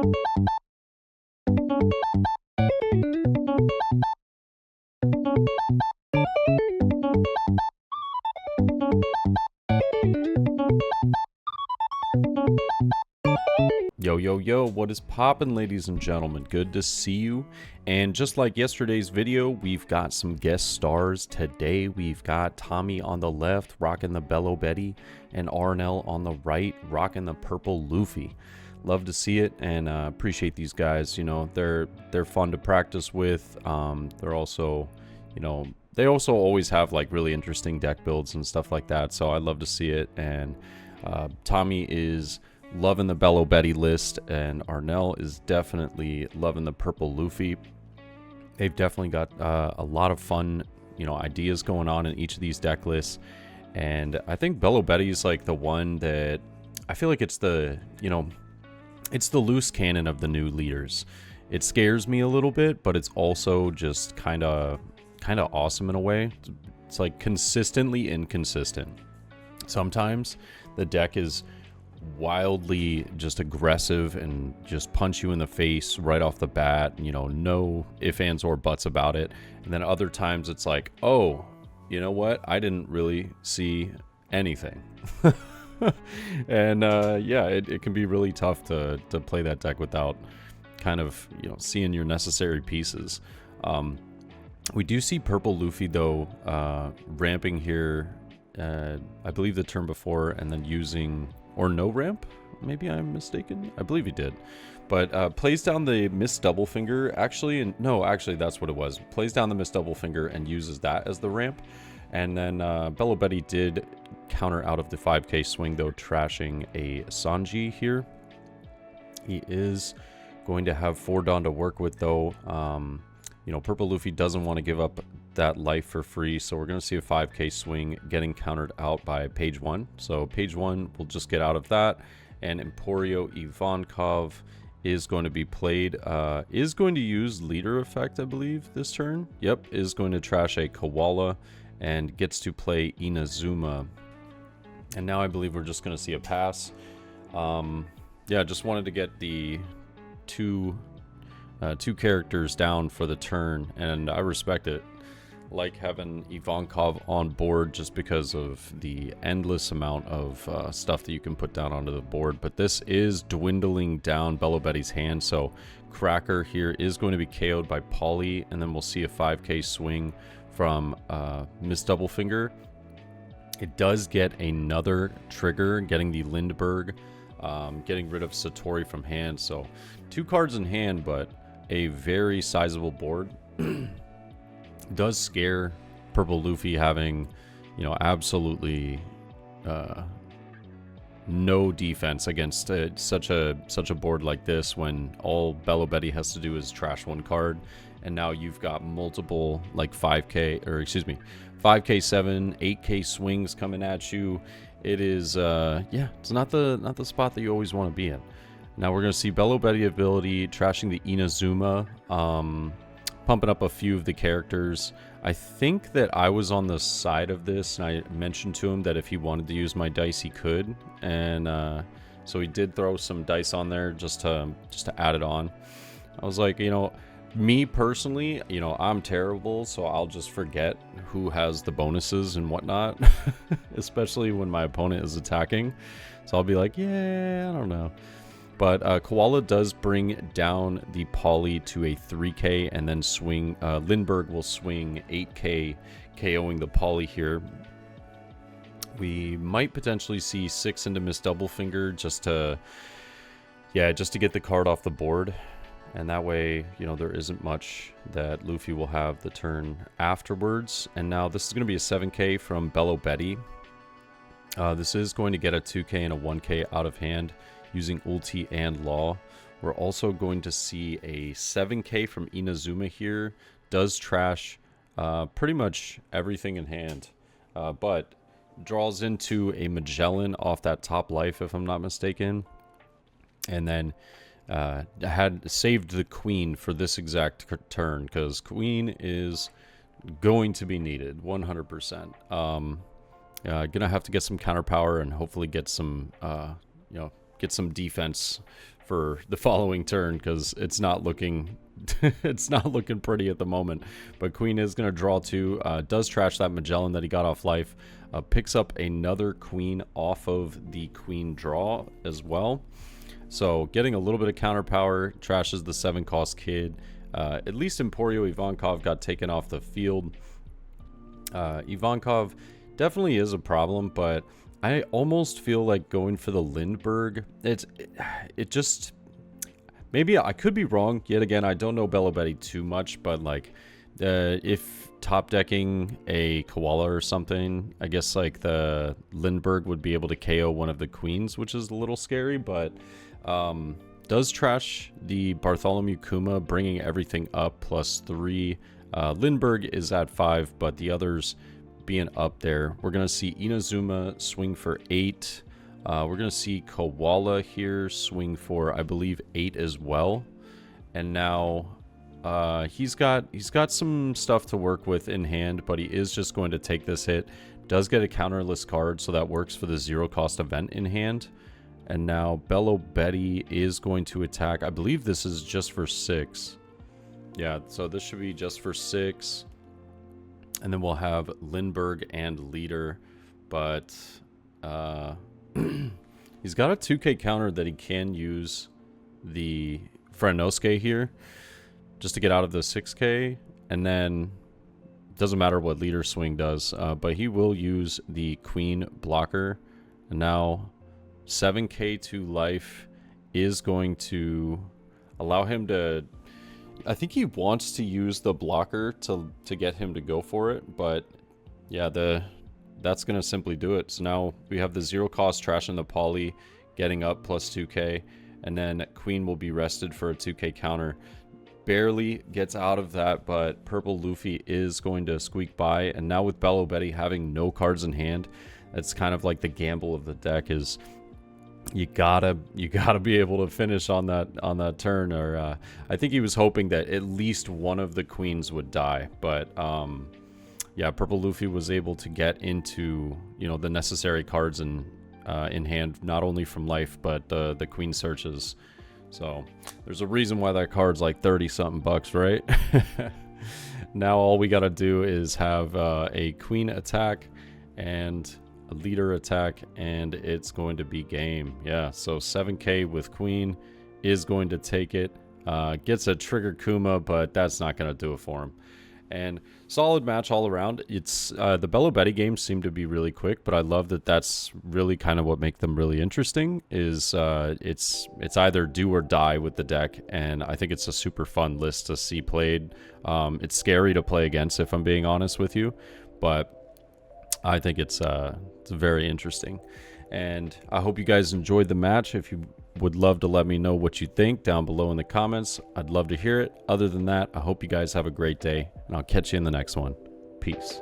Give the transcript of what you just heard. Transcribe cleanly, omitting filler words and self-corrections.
Yo, yo, yo, what is poppin', ladies and gentlemen? Good to see you. And just like yesterday's video, we've got some guest stars. Today, we've got Tommy on the left, rocking the Belo Betty, and Arnell on the right, rocking the purple Luffy. Love to see it, and appreciate these guys. You know, they're fun to practice with. They're also, you know, they also always have like really interesting deck builds and stuff like that. So I love to see it. And Tommy is loving the Belo Betty list, and Arnell is definitely loving the purple Luffy. They've definitely got a lot of fun, you know, ideas going on in each of these deck lists. And I think Belo Betty is like the one that I feel like it's the, you know, it's the loose cannon of the new leaders. It scares me a little bit, but it's also just kind of awesome in a way. It's like consistently inconsistent. Sometimes the deck is wildly just aggressive and just punch you in the face right off the bat, you know, no ifs, ands, or buts about it. And then other times it's like, oh, you know what, I didn't really see anything. And yeah, it can be really tough to play that deck without kind of, you know, seeing your necessary pieces. We do see purple Luffy though ramping here, I believe the turn before, and then using, or no ramp, maybe I'm mistaken, I believe he did, but plays down the missed double finger actually, and no, actually that's what it was, plays down the missed double finger and uses that as the ramp. And then Belo Betty did counter out of the 5k swing though, trashing a Sanji here. He is going to have 4 Dawn to work with though. You know, purple Luffy doesn't want to give up that life for free, so we're going to see a 5k swing getting countered out by page 1. So page 1 will just get out of that, and Emporio Ivankov is going to be played, is going to use leader effect, I believe, this turn. Yep, is going to trash a Koala and gets to play Inazuma. And now I believe we're just going to see a pass. Yeah, just wanted to get the two characters down for the turn, and I respect it. Like having Ivankov on board just because of the endless amount of stuff that you can put down onto the board. But this is dwindling down Belo Betty's hand, so Cracker here is going to be KO'd by Polly, and then we'll see a 5k swing from Miss Doublefinger. It does get another trigger, getting the Lindbergh, getting rid of Satori from hand. So 2 cards in hand, but a very sizable board. Does scare purple Luffy having, you know, absolutely no defense against such a board like this, when all Belo Betty has to do is trash 1 card, and now you've got multiple like 5k, or excuse me, 5k 7, 8k swings coming at you. It is yeah, it's not the spot that you always want to be in. Now we're going to see Belo Betty ability trashing the Inazuma, pumping up a few of the characters. I think that I was on the side of this, and I mentioned to him that if he wanted to use my dice, he could. And so he did throw some dice on there just to add it on. I was like, you know, me personally, you know, I'm terrible, so I'll just forget who has the bonuses and whatnot, especially when my opponent is attacking. So I'll be like, yeah, I don't know. But Koala does bring down the Polly to a 3k, and then swing, Lindbergh will swing 8k, KOing the Polly here. We might potentially see 6 into Miss Doublefinger just to get the card off the board. And that way, you know, there isn't much that Luffy will have the turn afterwards. And now this is going to be a 7k from Belo Betty. This is going to get a 2k and a 1k out of hand using ulti and law. We're also going to see a 7k from Inazuma here. Does trash pretty much everything in hand, but draws into a Magellan off that top life, if I'm not mistaken. And then had saved the Queen for this exact turn, because Queen is going to be needed 100%. Gonna have to get some counter power and hopefully get some you know, get some defense for the following turn, because it's not looking it's not looking pretty at the moment. But Queen is going to draw 2, does trash that Magellan that he got off life, picks up another Queen off of the Queen draw as well. So getting a little bit of counter power, trashes the 7-cost kid. At least Emporio Ivankov got taken off the field. Ivankov definitely is a problem, but I almost feel like going for the Lindbergh. It just, maybe I could be wrong. Yet again, I don't know Belo too much, but like if top decking a Koala or something, I guess like the Lindbergh would be able to KO one of the queens, which is a little scary, but does trash the Bartholomew Kuma, bringing everything up +3. Lindbergh is at 5, but the others being up there. We're going to see Inazuma swing for 8. We're going to see Koala here swing for, I believe, 8 as well. And now he's got some stuff to work with in hand, but he is just going to take this hit. Does get a counterless card, so that works for the 0-cost event in hand. And now Belo is going to attack. I believe this is just for 6. Yeah, so this should be just for 6. And then we'll have Lindbergh and Leader. But he's got a 2k counter that he can use the Frenosuke here just to get out of the 6k. And then doesn't matter what Leader swing does, but he will use the Queen blocker. And now 7k to life is going to allow him to, I think he wants to use the blocker to get him to go for it, but yeah, that's going to simply do it. So now we have the 0-cost trash in the poly getting up +2k, and then Queen will be rested for a 2k counter. Barely gets out of that, but Purple Luffy is going to squeak by. And now with Belo having no cards in hand, that's kind of like the gamble of the deck, is you gotta be able to finish on that turn. Or I think he was hoping that at least one of the queens would die, but yeah, Purple Luffy was able to get into, you know, the necessary cards in hand, not only from life but the queen searches. So there's a reason why that card's like 30-something bucks, right? Now all we gotta do is have a queen attack and a leader attack, and it's going to be game. Yeah, so 7k with Queen is going to take it. Gets a trigger Kuma, but that's not going to do it for him. And solid match all around. It's the Belo games seem to be really quick, but I love that that's really kind of what makes them really interesting. Is it's either do or die with the deck, and I think it's a super fun list to see played. It's scary to play against, if I'm being honest with you, but I think it's very interesting. And I hope you guys enjoyed the match. If you would love to let me know what you think down below in the comments, I'd love to hear it. Other than that, I hope you guys have a great day, and I'll catch you in the next one. Peace.